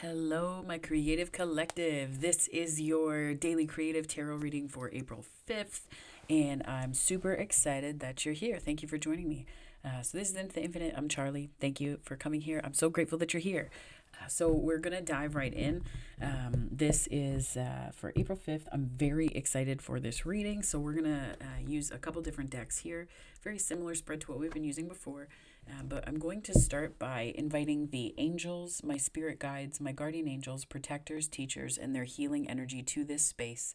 Hello, my creative collective. This is your daily creative tarot reading for April 5th, and I'm super excited that you're here. Thank you for joining me. So, this is Into the Infinite. I'm Charlie. Thank you for coming here. I'm so grateful that you're here. So, we're going to dive right in. This is for April 5th. I'm very excited for this reading. So, we're going to use a couple different decks here. Very similar spread to what we've been using before. But I'm going to start by inviting the angels, my spirit guides, my guardian angels, protectors, teachers, and their healing energy to this space.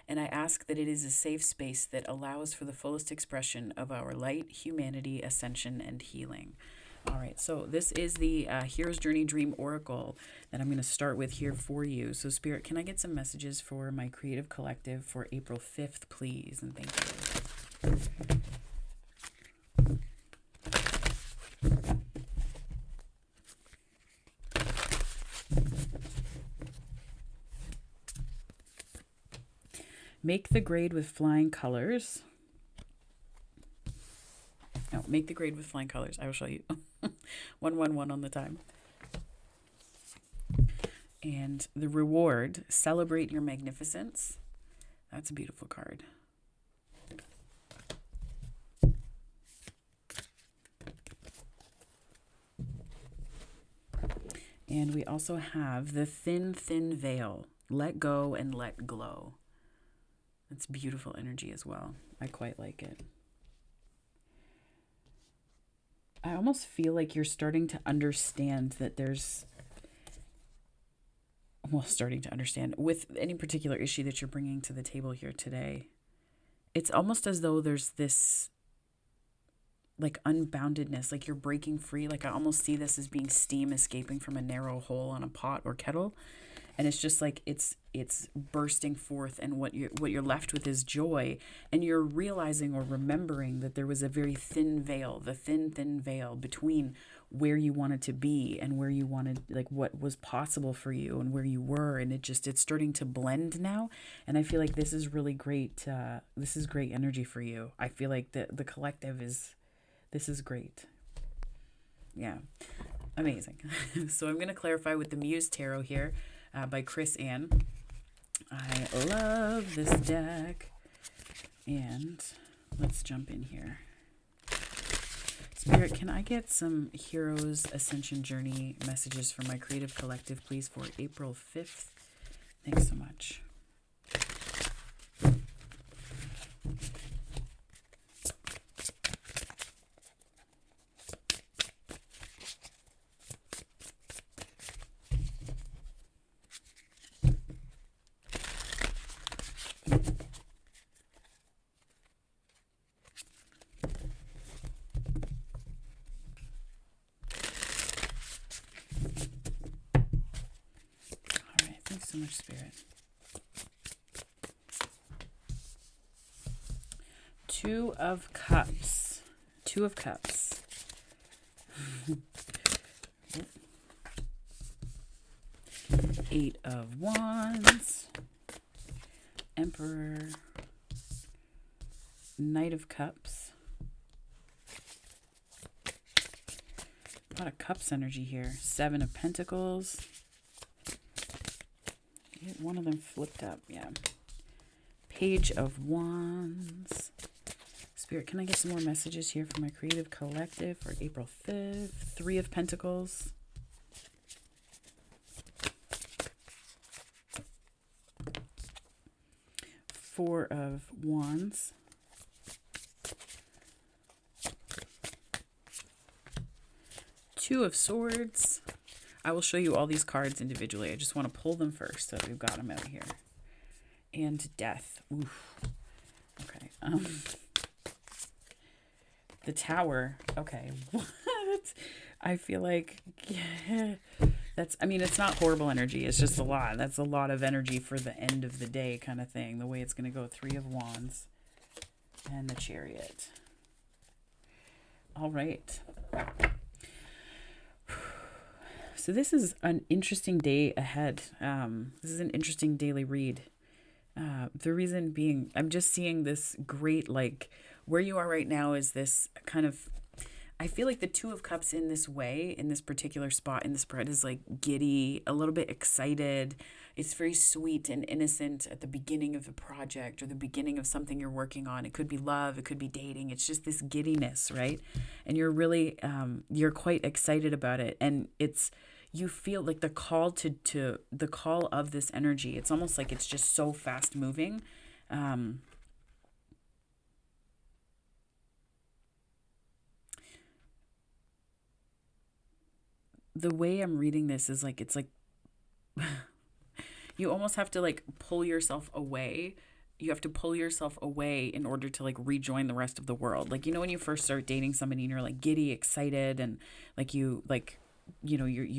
And I ask that it is a safe space that allows for the fullest expression of our light, humanity, ascension, and healing. All right, so this is the Hero's Journey Dream Oracle that I'm going to start with here for you. So, Spirit, can I get some messages for my creative collective for April 5th, please? And thank you. Make the grade with flying colors. No, make the grade with flying colors. I will show you. 111 on the time. And the reward, celebrate your magnificence. That's a beautiful card. And we also have the thin, thin veil. Let go and let glow. That's beautiful energy as well. I quite like it. I almost feel like you're starting to understand that there's, starting to understand with any particular issue that you're bringing to the table here today. It's almost as though there's this like unboundedness, like you're breaking free. Like I almost see this as being steam escaping from a narrow hole on a pot or kettle. And it's just like it's bursting forth, and what you're left with is joy, and you're realizing or remembering that there was a very thin veil, the thin veil between where you wanted to be and where you wanted, like what was possible for you and where you were, and it's starting to blend now. And I feel like this is really great. This is great energy for you. I feel like the collective this is great. Yeah, amazing. So I'm going to clarify with the Muse Tarot here. By Chris Ann. I love this deck. And let's jump in here. Spirit, can I get some Heroes Ascension Journey messages for my creative collective, please, for April 5th? Thanks so much. Thanks so much, Spirit. Two of Cups. Eight of Wands. Emperor. Knight of Cups. A lot of Cups energy here. Seven of Pentacles. One of them flipped up, yeah. Page of Wands. Spirit, can I get some more messages here for my creative collective for April 5th? Three of Pentacles. Four of Wands. Two of Swords. I will show you all these cards individually. I just want to pull them first so we've got them out here. And Death. Oof. Okay. The Tower. Okay. What? I feel like it's not horrible energy. It's just a lot. That's a lot of energy for the end of the day kind of thing. The way it's going to go. Three of Wands. And the Chariot. All right. So this is an interesting day ahead. This is an interesting daily read. The reason being, I'm just seeing this great, like, where you are right now is this kind of, I feel like the Two of Cups in this way, in this particular spot in the spread, is like giddy, a little bit excited. It's very sweet and innocent at the beginning of a project or the beginning of something you're working on. It could be love, it could be dating. It's just this giddiness, right? And you're really, you're quite excited about it. And you feel like the call of this energy. It's almost like it's just so fast moving. Um, the way I'm reading this is like, it's like, you almost have to like pull yourself away. You have to pull yourself away in order to like rejoin the rest of the world. Like, when you first start dating somebody and you're like giddy, excited, and like you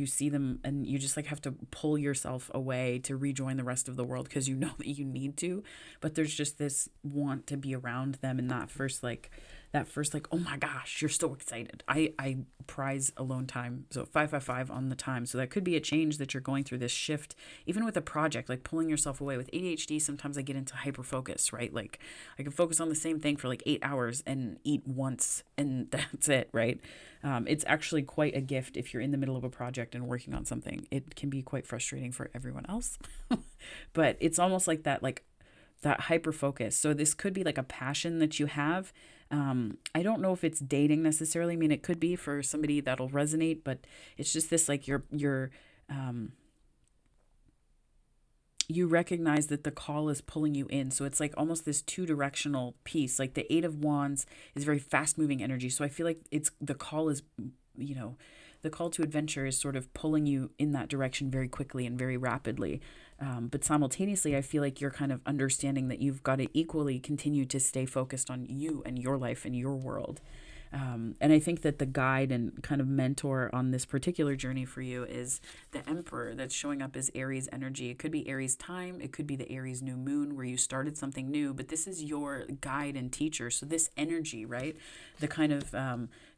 see them and you just like have to pull yourself away to rejoin the rest of the world because you know that you need to, but there's just this want to be around them in that first, oh my gosh, you're so excited. I prize alone time. So 555 on the time. So that could be a change that you're going through, this shift, even with a project, like pulling yourself away. With ADHD, sometimes I get into hyper focus, right? Like I can focus on the same thing for like 8 hours and eat once and that's it, right? It's actually quite a gift if you're in the middle of a project and working on something. It can be quite frustrating for everyone else, but it's almost like that hyper focus. So this could be like a passion that you have. I don't know if it's dating necessarily. I mean, it could be for somebody that'll resonate, but it's just this like um, you recognize that the call is pulling you in. So it's like almost this two-directional piece. Like the Eight of Wands is very fast-moving energy. So I feel like the call is, the call to adventure is sort of pulling you in that direction very quickly and very rapidly. But simultaneously, I feel like you're kind of understanding that you've got to equally continue to stay focused on you and your life and your world. And I think that the guide and kind of mentor on this particular journey for you is the Emperor that's showing up as Aries energy. It could be Aries time. It could be the Aries new moon where you started something new, but this is your guide and teacher. So this energy, right? The kind of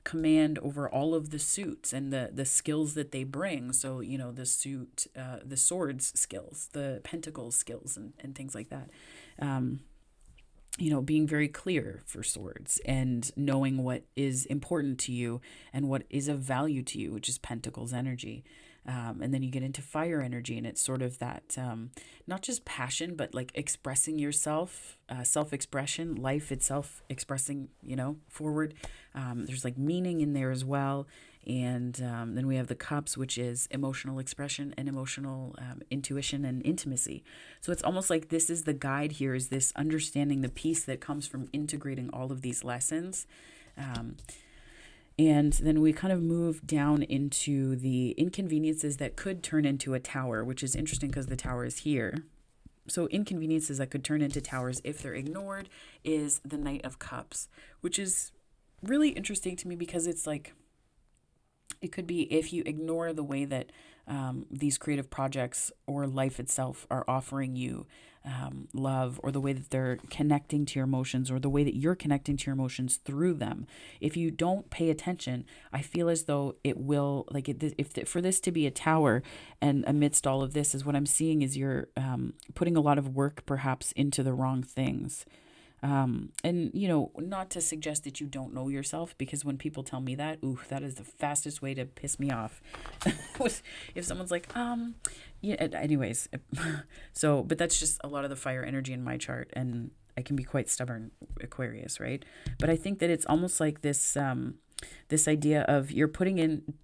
command over all of the suits and the skills that they bring. So, the suit, the swords skills, the pentacles skills and things like that. Being very clear for swords and knowing what is important to you and what is of value to you, which is Pentacles energy. And then you get into fire energy, and it's sort of that, not just passion, but like expressing yourself, self-expression, life itself expressing, forward. There's like meaning in there as well. And then we have the Cups, which is emotional expression and emotional intuition and intimacy. So it's almost like this is the guide here, is this understanding the piece that comes from integrating all of these lessons. And then we kind of move down into the inconveniences that could turn into a tower, which is interesting because the tower is here. So inconveniences that could turn into towers if they're ignored is the Knight of Cups, which is really interesting to me because it's like, it could be if you ignore the way that these creative projects or life itself are offering you love, or the way that they're connecting to your emotions, or the way that you're connecting to your emotions through them. If you don't pay attention, I feel as though it will, like for this to be a tower, and amidst all of this is what I'm seeing is you're putting a lot of work perhaps into the wrong things. And not to suggest that you don't know yourself, because when people tell me that, that is the fastest way to piss me off. If someone's like, yeah, anyways, but that's just a lot of the fire energy in my chart, and I can be quite stubborn, Aquarius, right? But I think that it's almost like this, this idea of you're putting in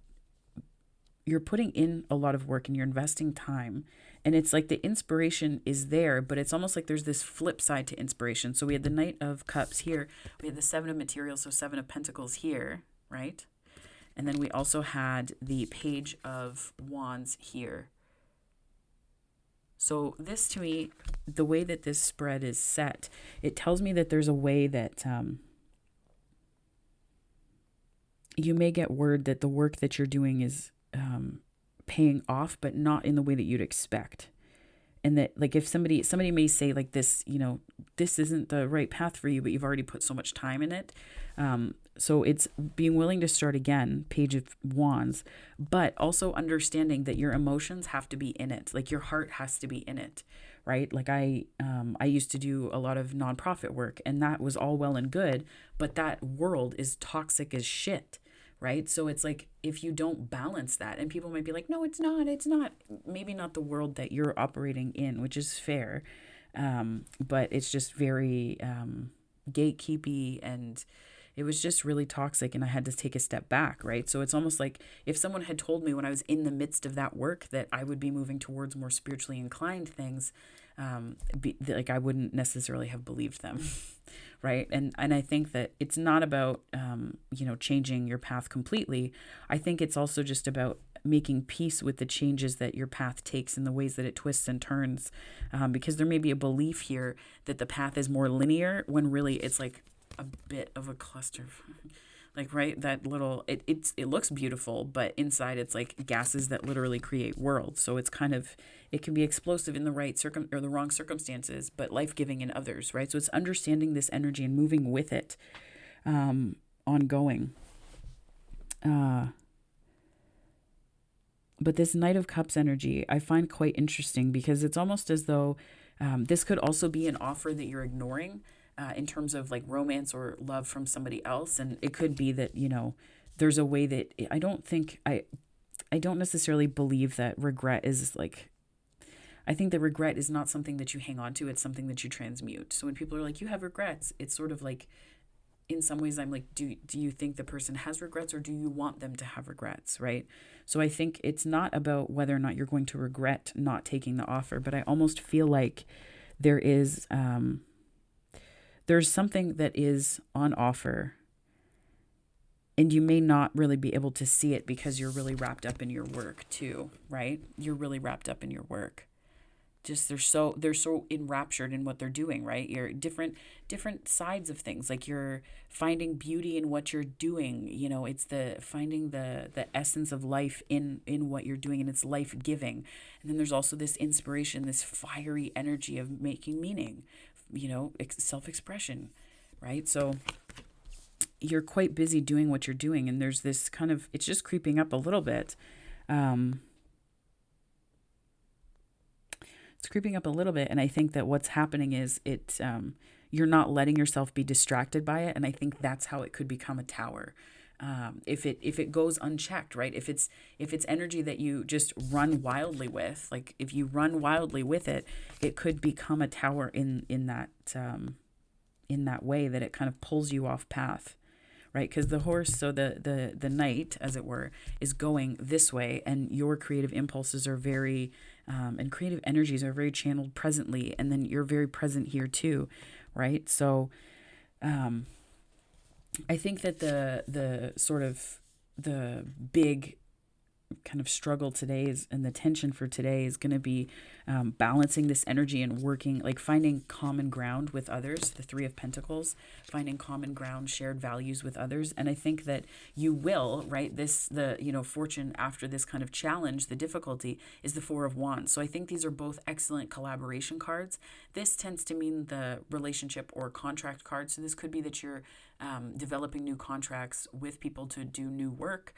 a lot of work and you're investing time, and it's like the inspiration is there, but it's almost like there's this flip side to inspiration. So we had the Knight of Cups here, we had the Seven of Materials, so Seven of Pentacles here, right? And then we also had the Page of Wands here. So this, to me, the way that this spread is set, it tells me that there's a way that you may get word that the work that you're doing is paying off, but not in the way that you'd expect. And that, like, if somebody may say like this, this isn't the right path for you, but you've already put so much time in it. So it's being willing to start again, Page of Wands, but also understanding that your emotions have to be in it. Like your heart has to be in it, right? Like I used to do a lot of nonprofit work, and that was all well and good, but that world is toxic as shit. right? So it's like if you don't balance that, and people might be like, no, it's not, maybe not the world that you're operating in, which is fair. But it's just very gatekeepy, and it was just really toxic, and I had to take a step back, right? So it's almost like if someone had told me when I was in the midst of that work that I would be moving towards more spiritually inclined things, like I wouldn't necessarily have believed them. Right. And I think that it's not about, changing your path completely. I think it's also just about making peace with the changes that your path takes and the ways that it twists and turns. Because there may be a belief here that the path is more linear when really it's like a bit of a cluster. Like, right, that little, it looks beautiful, but inside it's like gases that literally create worlds. So it's kind of, it can be explosive in the right or the wrong circumstances, but life-giving in others, right? So it's understanding this energy and moving with it, ongoing. But this Knight of Cups energy, I find quite interesting because it's almost as though this could also be an offer that you're ignoring in terms of like romance or love from somebody else. And it could be that, there's a way that I don't necessarily believe that regret is like, I think that regret is not something that you hang on to. It's something that you transmute. So when people are like, you have regrets, it's sort of like, in some ways I'm like, do you think the person has regrets, or do you want them to have regrets, right? So I think it's not about whether or not you're going to regret not taking the offer, but I almost feel like there is, there's something that is on offer, and you may not really be able to see it because you're really wrapped up in your work too, right? You're really wrapped up in your work. Just they're so enraptured in what they're doing, right? You're different sides of things. Like you're finding beauty in what you're doing. It's the finding the essence of life in what you're doing, and it's life giving. And then there's also this inspiration, this fiery energy of making meaning, self-expression, right? So you're quite busy doing what you're doing, and there's this kind of, it's just creeping up a little bit. It's creeping up a little bit, and I think that what's happening is you're not letting yourself be distracted by it, and I think that's how it could become a tower. If it goes unchecked, right? If it's energy that you just run wildly with, like if you run wildly with it, it could become a tower in that way that it kind of pulls you off path, right? Because the horse, so the knight, as it were, is going this way, and your creative impulses are very, and creative energies are very channeled presently, and then you're very present here too, right? So, I think that the sort of the big kind of struggle today is, and the tension for today is going to be balancing this energy and working, like finding common ground with others, the Three of Pentacles, finding common ground, shared values with others. And I think that you will, right? Fortune after this kind of challenge, the difficulty is the Four of Wands. So I think these are both excellent collaboration cards. This tends to mean the relationship or contract card. So this could be that you're developing new contracts with people to do new work.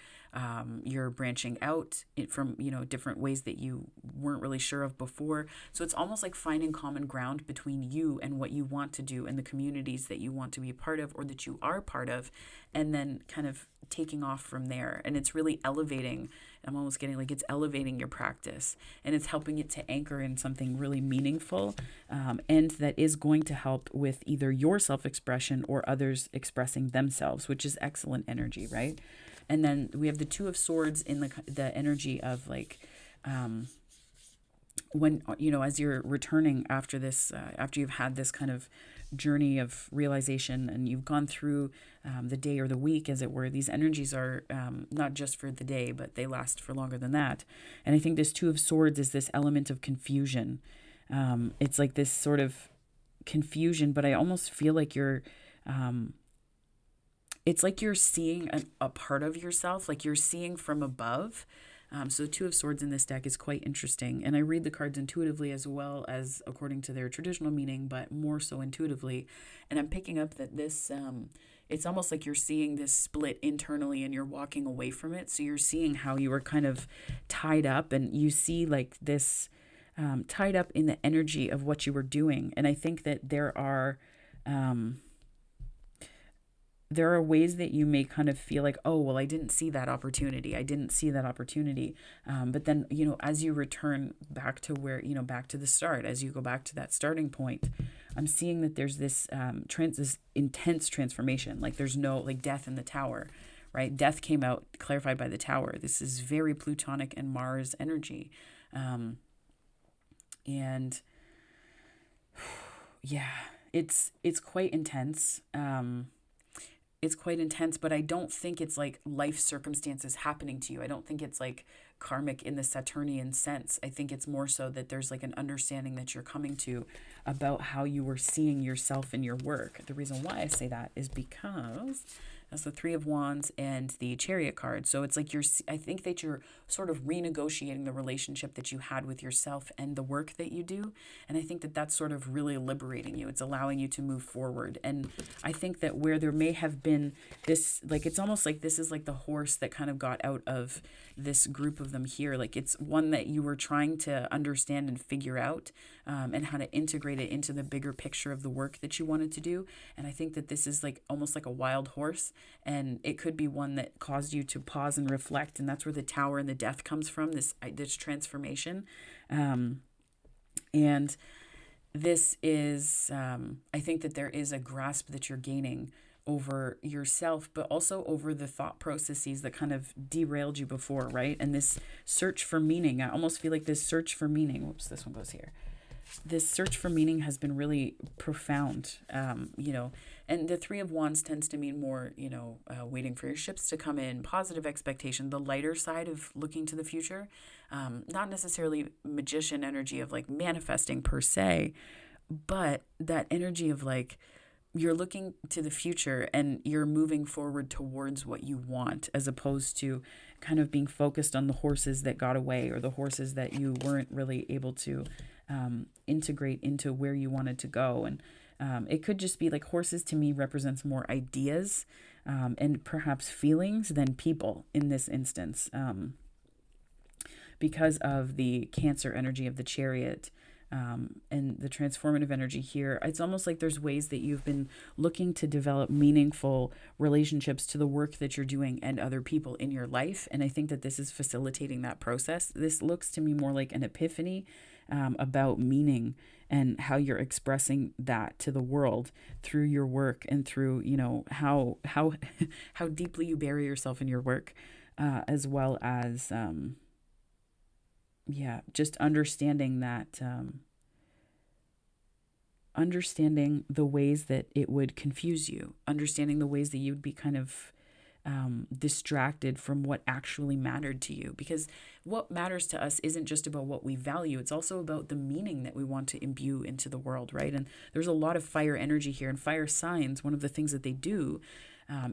You're branching out from, different ways that you weren't really sure of before. So it's almost like finding common ground between you and what you want to do and the communities that you want to be a part of or that you are part of, and then kind of taking off from there. And it's really elevating. I'm almost getting like it's elevating your practice, and it's helping it to anchor in something really meaningful, and that is going to help with either your self-expression or others expressing themselves, which is excellent energy, right? And then we have the Two of Swords in the energy of like, when, as you're returning after this, after you've had this kind of journey of realization and you've gone through the day or the week, as it were, these energies are not just for the day, but they last for longer than that. And I think this Two of Swords is this element of confusion. It's like this sort of confusion, but I almost feel like you're, it's like you're seeing a part of yourself, like you're seeing from above. So the Two of Swords in this deck is quite interesting. And I read the cards intuitively as well as according to their traditional meaning, but more so intuitively. And I'm picking up that this, it's almost like you're seeing this split internally and you're walking away from it. So you're seeing how you were kind of tied up, and you see like this tied up in the energy of what you were doing. And I think that there are... there are ways that you may kind of feel like, oh, well, I didn't see that opportunity. I didn't see that opportunity. But then, as you return back to where, back to the start, as you go back to that starting point, I'm seeing that there's this intense transformation. Like there's no, like death in the tower, right? Death came out clarified by the tower. This is very Plutonic and Mars energy. And yeah, it's quite intense. It's quite intense, but I don't think it's like life circumstances happening to you. I don't think it's like karmic in the Saturnian sense. I think it's more so that there's like an understanding that you're coming to about how you were seeing yourself in your work. The reason why I say that is because that's the Three of Wands and the Chariot card. So it's like I think that you're sort of renegotiating the relationship that you had with yourself and the work that you do. And I think that that's sort of really liberating you. It's allowing you to move forward. And I think that where there may have been this, like, it's almost like this is like the horse that kind of got out of this group of them here. Like it's one that you were trying to understand and figure out, and how to integrate it into the bigger picture of the work that you wanted to do. And I think that this is like almost like a wild horse, and it could be one that caused you to pause and reflect. And that's where the tower and the death comes from, this transformation. And this is, I think that there is a grasp that you're gaining over yourself, but also over the thought processes that kind of derailed you before, right? And this search for meaning, I almost feel like this search for meaning, whoops, this one goes here. This search for meaning has been really profound, and the Three of Wands tends to mean more, waiting for your ships to come in, positive expectation, the lighter side of looking to the future, not necessarily magician energy of like manifesting per se, but that energy of like, you're looking to the future and you're moving forward towards what you want, as opposed to kind of being focused on the horses that got away or the horses that you weren't really able to integrate into where you wanted to go. And it could just be like horses to me represents more ideas and perhaps feelings than people in this instance, because of the Cancer energy of the Chariot. And the transformative energy here, it's almost like there's ways that you've been looking to develop meaningful relationships to the work that you're doing and other people in your life. And I think that this is facilitating that process. This looks to me more like an epiphany about meaning and how you're expressing that to the world through your work and through, how how deeply you bury yourself in your work, as well as just understanding that, understanding the ways that it would confuse you, understanding the ways that you'd be kind of distracted from what actually mattered to you. Because what matters to us isn't just about what we value, it's also about the meaning that we want to imbue into the world, right? And there's a lot of fire energy here, and fire signs, one of the things that they do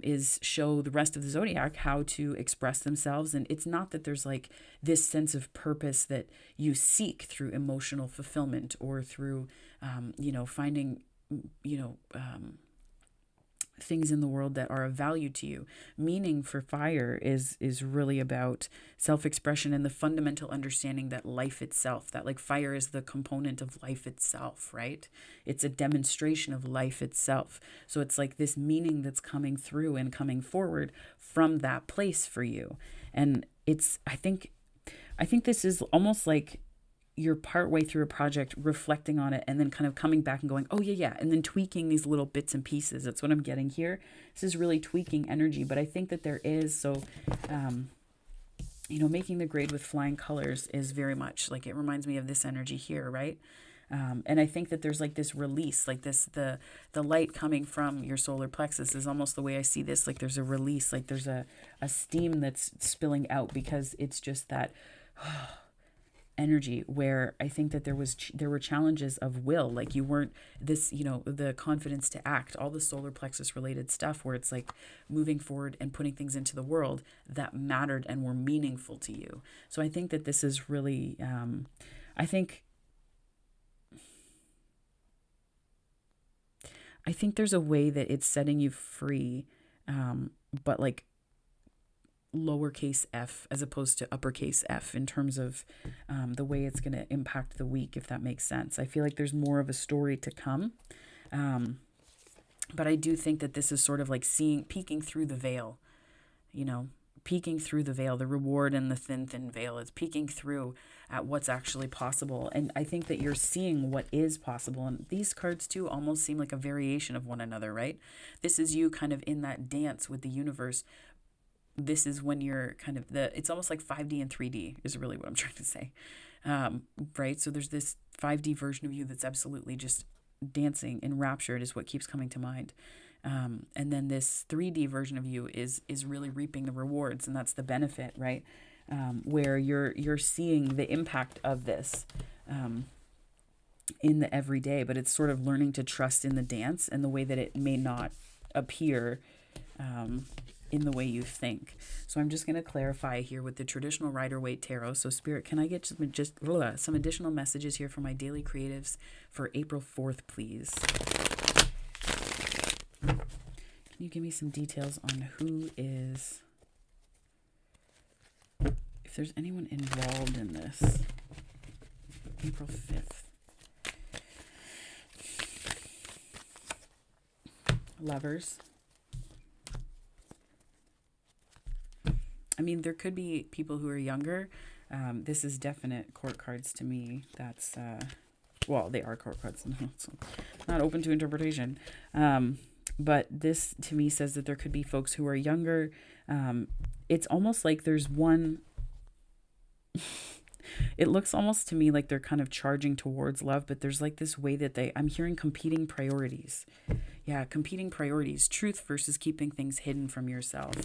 is show the rest of the zodiac how to express themselves. And it's not that there's like this sense of purpose that you seek through emotional fulfillment or through, finding, things in the world that are of value to you. Meaning for fire is really about self-expression and the fundamental understanding that life itself, that like fire is the component of life itself, right? It's a demonstration of life itself. So it's like this meaning that's coming through and coming forward from that place for you. And I think this is almost like you're partway through a project, reflecting on it, and then kind of coming back and going, oh yeah, and then tweaking these little bits and pieces. That's what I'm getting here. This is really tweaking energy, but I think that there is, making the grade with flying colors is very much like, it reminds me of this energy here, right? And I think that there's like this release, like this, the light coming from your solar plexus is almost the way I see this. Like there's a release, like there's a steam that's spilling out, because it's just that energy where I think that there were challenges of will, like you weren't this, the confidence to act, all the solar plexus related stuff where it's like moving forward and putting things into the world that mattered and were meaningful to you. So I think that this is really, I think there's a way that it's setting you free, but like lowercase f as opposed to uppercase F in terms of the way it's going to impact the week, if that makes sense. I feel like there's more of a story to come. But I do think that this is sort of like peeking through the veil, you know, peeking through the veil, the reward in the thin, thin veil. It's peeking through at what's actually possible. And I think that you're seeing what is possible. And these cards too almost seem like a variation of one another, right? This is you kind of in that dance with the universe. This is when you're kind of it's almost like 5D and 3D is really what I'm trying to say. Right? So there's this 5D version of you that's absolutely just dancing, enraptured is what keeps coming to mind. And then this 3D version of you is really reaping the rewards, and that's the benefit, right? Where you're seeing the impact of this in the everyday, but it's sort of learning to trust in the dance and the way that it may not appear in the way you think. So I'm just going to clarify here with the traditional Rider-Waite Tarot. So Spirit, can I get some additional messages here for my daily creatives for April 4th, please? Can you give me some details on who is, if there's anyone involved in this? April 5th. Lovers. I mean, there could be people who are younger. This is definite court cards to me. That's, well, they are court cards. It's not open to interpretation. But this to me says that there could be folks who are younger. It's almost like there's one, it looks almost to me like they're kind of charging towards love, but there's like this way that I'm hearing competing priorities. Yeah, competing priorities, truth versus keeping things hidden from yourself.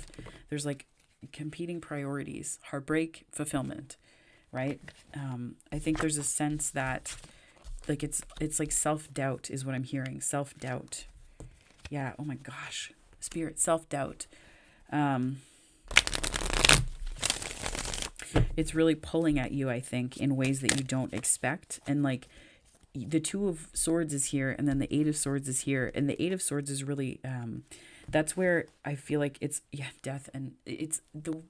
There's like competing priorities, heartbreak, fulfillment, right? I think there's a sense that like it's like self-doubt is what I'm hearing. Self-doubt. Yeah. Oh my gosh. Spirit, self-doubt. It's really pulling at you, I think, in ways that you don't expect. And like the Two of Swords is here, and then the Eight of Swords is here. And the Eight of Swords is really, that's where I feel like it's, death. And it's the,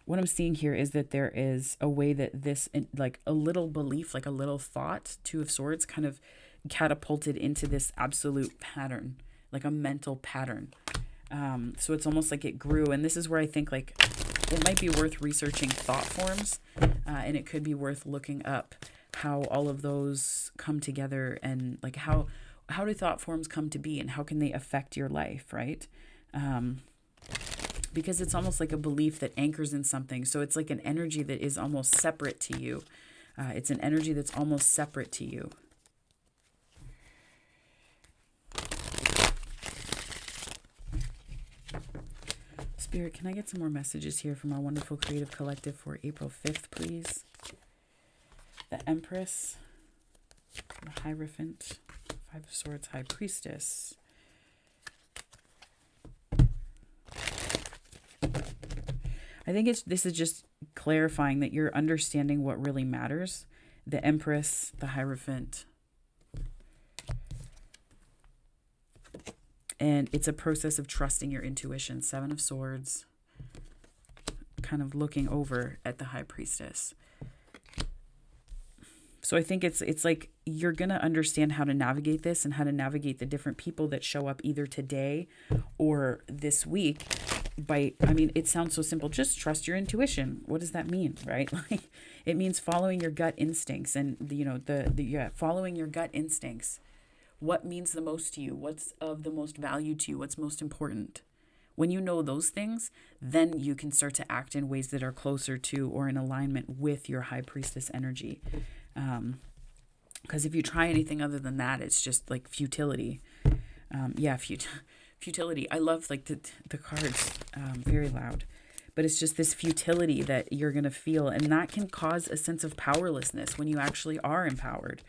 what I'm seeing here is that there is a way that this, like a little belief, like a little thought, Two of Swords kind of catapulted into this absolute pattern, like a mental pattern. So it's almost like it grew. And this is where I think like it might be worth researching thought forms, and it could be worth looking up how all of those come together, and like how do thought forms come to be, and how can they affect your life, right? Because it's almost like a belief that anchors in something. So it's like an energy that is almost separate to you. It's an energy that's almost separate to you. Spirit, can I get some more messages here from our wonderful creative collective for April 5th, please? The Empress, the Hierophant, Five of Swords, High Priestess. I think this is just clarifying that you're understanding what really matters. The Empress, the Hierophant. And it's a process of trusting your intuition. Seven of Swords, kind of looking over at the High Priestess. So I think it's like you're going to understand how to navigate this and how to navigate the different people that show up either today or this week. It sounds so simple. Just trust your intuition. What does that mean, right? Like it means following your gut instincts, and following your gut instincts. What means the most to you? What's of the most value to you? What's most important? When you know those things, then you can start to act in ways that are closer to or in alignment with your High Priestess energy. Because if you try anything other than that, it's just like futility. Futility. I love like the cards, very loud. But it's just this futility that you're going to feel. And that can cause a sense of powerlessness when you actually are empowered,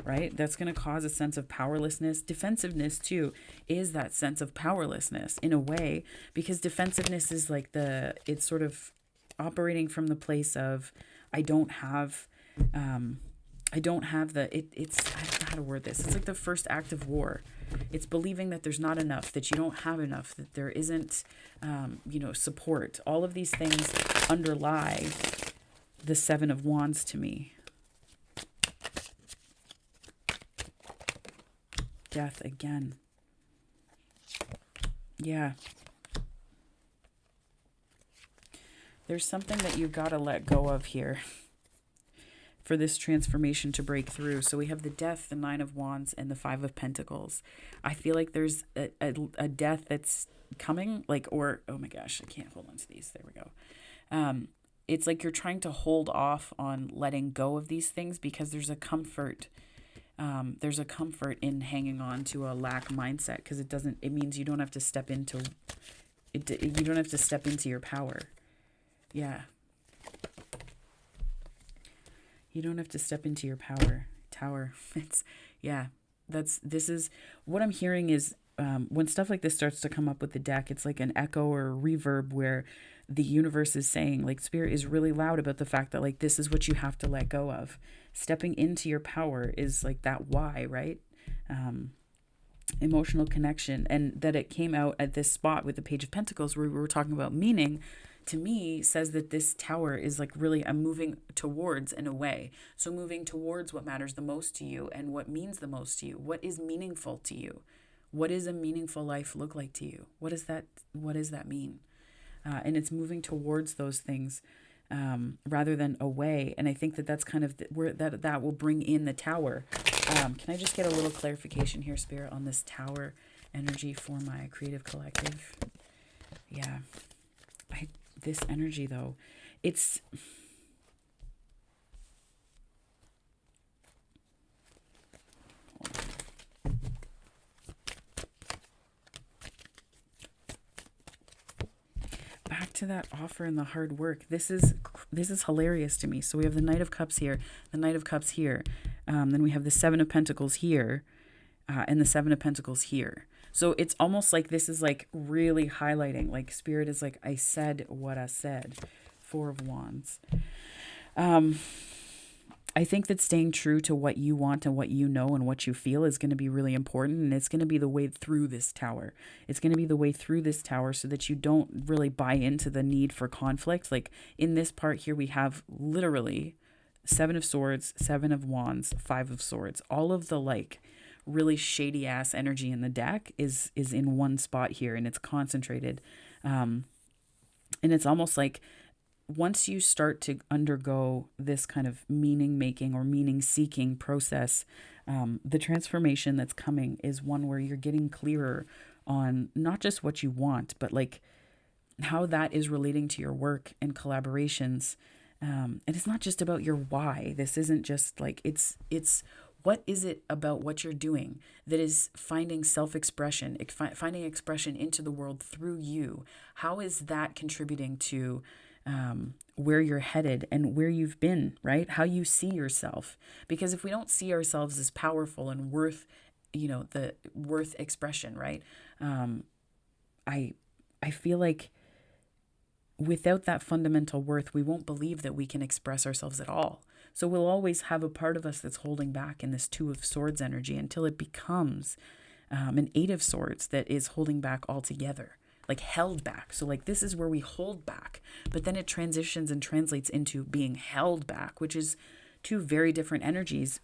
right? That's going to cause a sense of powerlessness. Defensiveness, too, is that sense of powerlessness in a way, because defensiveness is like it's sort of operating from the place of, I don't have I don't know how to word this. It's like the first act of war. It's believing that there's not enough, that you don't have enough, that there isn't, support. All of these things underlie the Seven of Wands to me. Death again. Yeah. There's something that you got to let go of here for this transformation to break through. So we have the Death, the Nine of Wands, and the Five of Pentacles. I feel like there's a death that's coming, like, or, oh my gosh, I can't hold on to these. There we go. It's like you're trying to hold off on letting go of these things because there's a comfort. There's a comfort in hanging on to a lack mindset because it means you don't have to step into it. You don't have to step into your power. Yeah. You don't have to step into your tower. This is what I'm hearing is when stuff like this starts to come up with the deck, it's like an echo or a reverb where the universe is saying, like, Spirit is really loud about the fact that, like, this is what you have to let go of. Stepping into your power is like that why, right? Emotional connection. And that it came out at this spot with the Page of Pentacles where we were talking about meaning, to me, says that this tower is like really I'm moving towards and away. So moving towards what matters the most to you and what means the most to you. What is meaningful to you? What does a meaningful life look like to you? What does that mean? And it's moving towards those things rather than away. And I think that that's kind of where that will bring in the tower. Can I just get a little clarification here, Spirit, on this tower energy for my creative collective? Yeah. This energy, though, it's... Back to that offer and the hard work. This is hilarious to me. So we have the Knight of Cups here, the Knight of Cups here. Then we have the Seven of Pentacles here, and the Seven of Pentacles here. So it's almost like this is like really highlighting, like Spirit is like, I said what I said. Four of Wands. I think that staying true to what you want and what you know and what you feel is going to be really important. And it's going to be the way through this tower. It's going to be the way through this tower so that you don't really buy into the need for conflict. Like in this part here, we have literally Seven of Swords, Seven of Wands, Five of Swords. All of the like really shady ass energy in the deck is in one spot here, and it's concentrated. And it's almost like once you start to undergo this kind of meaning making or meaning seeking process, the transformation that's coming is one where you're getting clearer on not just what you want, but like how that is relating to your work and collaborations. And it's not just about your why. This isn't just like, it's what is it about what you're doing that is finding self-expression, finding expression into the world through you? How is that contributing to where you're headed and where you've been, right? How you see yourself. Because if we don't see ourselves as powerful and worth, the worth expression, right? I feel like without that fundamental worth, we won't believe that we can express ourselves at all. So we'll always have a part of us that's holding back in this Two of Swords energy until it becomes an Eight of Swords that is holding back altogether, like held back. So like this is where we hold back, but then it transitions and translates into being held back, which is two very different energies,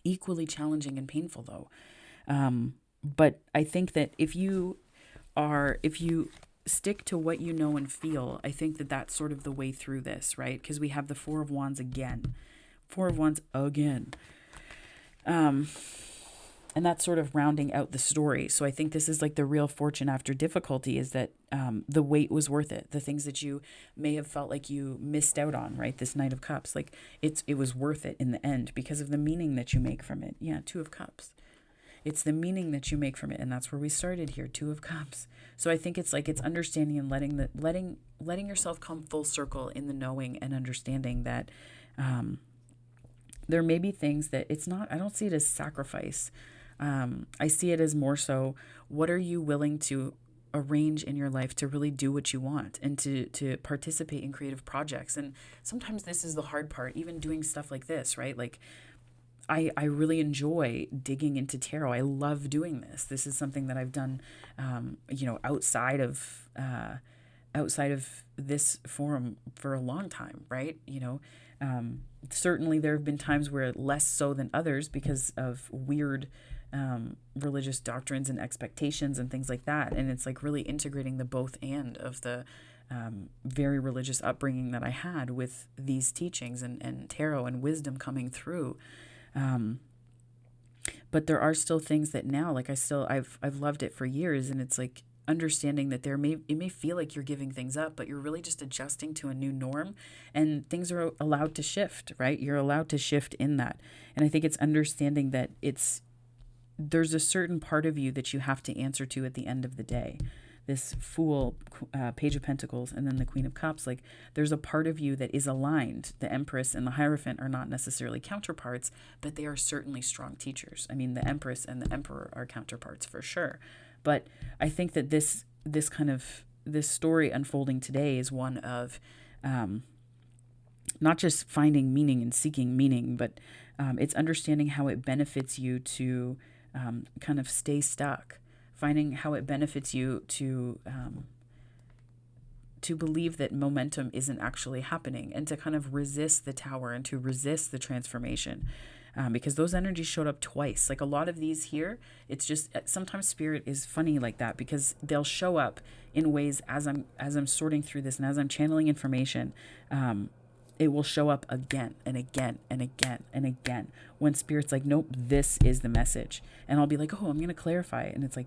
equally challenging and painful though. But I think that if you stick to what you know and feel, I think that that's sort of the way through this, right? Because we have the Four of Wands again. And that's sort of rounding out the story. So I think this is like the real fortune after difficulty is that the wait was worth it. The things that you may have felt like you missed out on, right? This Knight of Cups, like it was worth it in the end because of the meaning that you make from it. Yeah, Two of Cups. It's the meaning that you make from it. And that's where we started here, Two of Cups. So I think it's like it's understanding and letting yourself come full circle in the knowing and understanding that there may be things that it's not, I don't see it as sacrifice. I see it as more so, what are you willing to arrange in your life to really do what you want and to participate in creative projects? And sometimes this is the hard part, even doing stuff like this, right? Like I really enjoy digging into tarot. I love doing this. This is something that I've done, outside of this forum for a long time, right? Certainly there have been times where less so than others because of weird religious doctrines and expectations and things like that. And it's like really integrating the both and of the very religious upbringing that I had with these teachings and tarot and wisdom coming through. But there are still things that now, like I've loved it for years, and it's like understanding that it may feel like you're giving things up, but you're really just adjusting to a new norm, and things are allowed to shift, right? You're allowed to shift in that. And I think it's understanding that there's a certain part of you that you have to answer to at the end of the day. This Fool, Page of Pentacles, and then the Queen of Cups, like there's a part of you that is aligned. The Empress and the Hierophant are not necessarily counterparts, but they are certainly strong teachers. I mean, the Empress and the Emperor are counterparts for sure. But I think that this story unfolding today is one of not just finding meaning and seeking meaning, but it's understanding how it benefits you to kind of stay stuck. Finding how it benefits you to believe that momentum isn't actually happening, and to kind of resist the tower and to resist the transformation, because those energies showed up twice. Like a lot of these here, it's just sometimes spirit is funny like that, because they'll show up in ways as I'm sorting through this and as I'm channeling information. It will show up again and again and again and again when spirit's like, nope, this is the message. And I'll be like, oh, I'm going to clarify it. And it's like,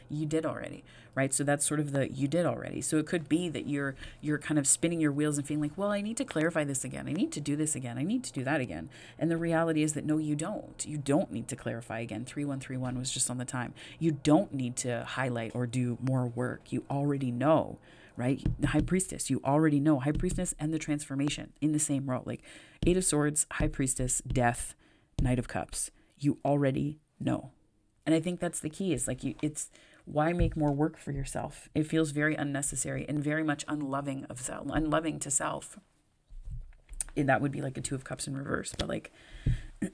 you did already, right? So that's sort of you did already. So it could be that you're kind of spinning your wheels and feeling like, well, I need to clarify this again. I need to do this again. I need to do that again. And the reality is that no, you don't. You don't need to clarify again. 3131 was just on the time. You don't need to highlight or do more work. You already know. Right? The High Priestess, you already know. High Priestess and the transformation in the same row. Like 8 of Swords, High Priestess, Death, Knight of Cups. You already know. And I think that's the key. Is like it's why make more work for yourself? It feels very unnecessary and very much unloving to self. And that would be like a 2 of Cups in reverse. But like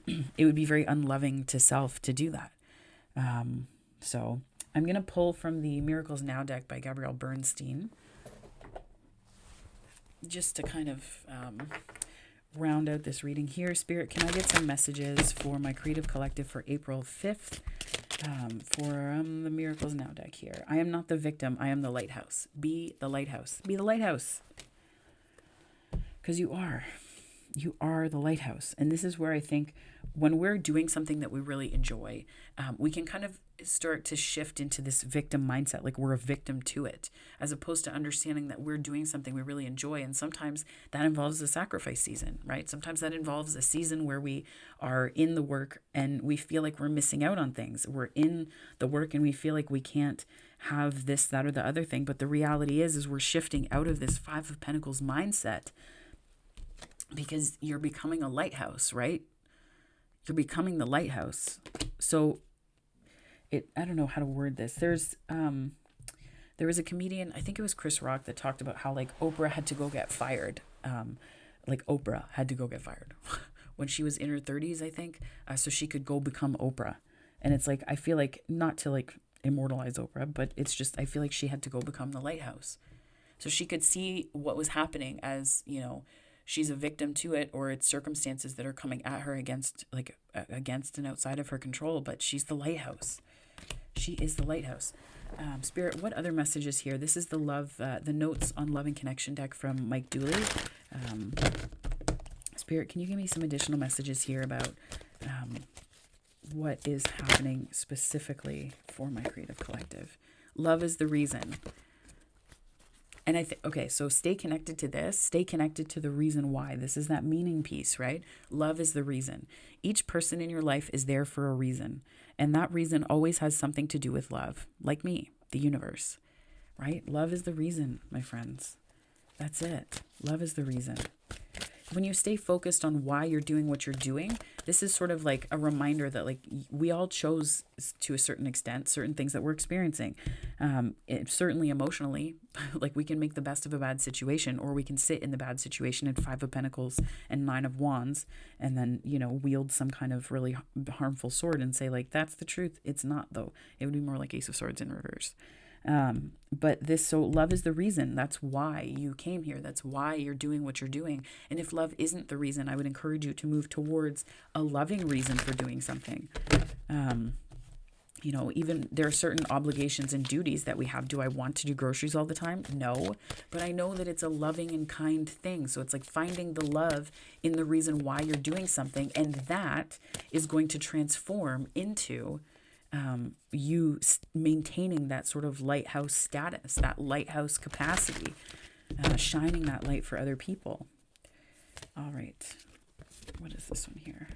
it would be very unloving to self to do that. So I'm going to pull from the Miracles Now deck by Gabrielle Bernstein, just to kind of round out this reading here. Spirit, can I get some messages for my Creative Collective for April 5th for the Miracles Now deck here? I am not the victim. I am the lighthouse. Be the lighthouse. Be the lighthouse. Because you are. You are the lighthouse. And this is where I think when we're doing something that we really enjoy, we can kind of start to shift into this victim mindset, like we're a victim to it, as opposed to understanding that we're doing something we really enjoy. And sometimes that involves a sacrifice season, right? Sometimes that involves a season where we are in the work and we feel like we're missing out on things. We're in the work and we feel like we can't have this, that, or the other thing. But the reality is we're shifting out of this 5 of Pentacles mindset, because you're becoming a lighthouse, right? You're becoming the lighthouse. So I don't know how to word this. There was a comedian, I think it was Chris Rock, that talked about how like Oprah had to go get fired. Oprah had to go get fired when she was in her 30s, I think, so she could go become Oprah. And it's like, I feel like, not to like immortalize Oprah, but it's just, I feel like she had to go become the lighthouse. So she could see what was happening as, you know, she's a victim to it, or it's circumstances that are coming at her against and outside of her control, but she's the lighthouse. She is the lighthouse. Spirit, what other messages here? This is the Notes on Love and Connection deck from Mike Dooley. Spirit, can you give me some additional messages here about what is happening specifically for my Creative Collective? Love is the reason. And I think, okay, so stay connected to this. Stay connected to the reason why. This is that meaning piece, right? Love is the reason. Each person in your life is there for a reason. And that reason always has something to do with love. Like me, the universe, right? Love is the reason, my friends. That's it. Love is the reason. When you stay focused on why you're doing what you're doing, this is sort of like a reminder that like we all chose to a certain extent certain things that we're experiencing. Certainly emotionally, like we can make the best of a bad situation, or we can sit in the bad situation in 5 of Pentacles and 9 of Wands, and then, you know, wield some kind of really harmful sword and say like, that's the truth. It's not, though. It would be more like Ace of Swords in reverse. So love is the reason. That's why you came here. That's why you're doing what you're doing. And if love isn't the reason, I would encourage you to move towards a loving reason for doing something. Even there are certain obligations and duties that we have. Do I want to do groceries all the time? No, but I know that it's a loving and kind thing. So it's like finding the love in the reason why you're doing something. And that is going to transform into you maintaining that sort of lighthouse status, that lighthouse capacity, shining that light for other people. All right. What is this one here?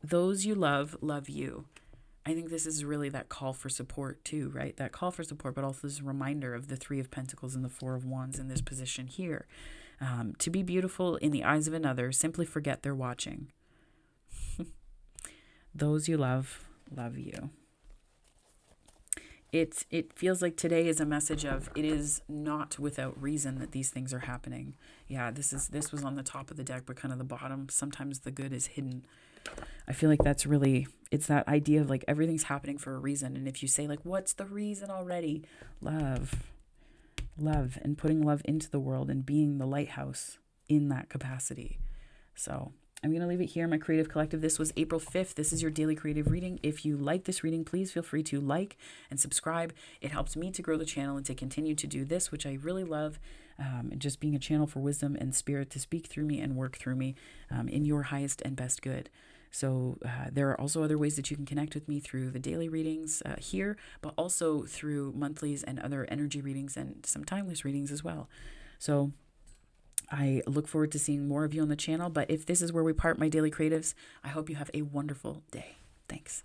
Those you love you. I think this is really that call for support too, right? That call for support, but also this reminder of the Three of Pentacles and the Four of Wands in this position here. To be beautiful in the eyes of another, simply forget they're watching. Those you love you. It feels like today is a message of it is not without reason that these things are happening. Yeah, this was on the top of the deck, but kind of the bottom. Sometimes the good is hidden. I feel like that's really, it's that idea of like everything's happening for a reason. And if you say like, what's the reason already? Love, and putting love into the world and being the lighthouse in that capacity. So I'm going to leave it here, my Creative Collective. This was April 5th. This is your daily creative reading. If you like this reading, please feel free to like and subscribe. It helps me to grow the channel and to continue to do this, which I really love. Just being a channel for wisdom and spirit to speak through me and work through me in your highest and best good. So there are also other ways that you can connect with me through the daily readings here, but also through monthlies and other energy readings and some timeless readings as well. So I look forward to seeing more of you on the channel. But if this is where we part, my daily creatives, I hope you have a wonderful day. Thanks.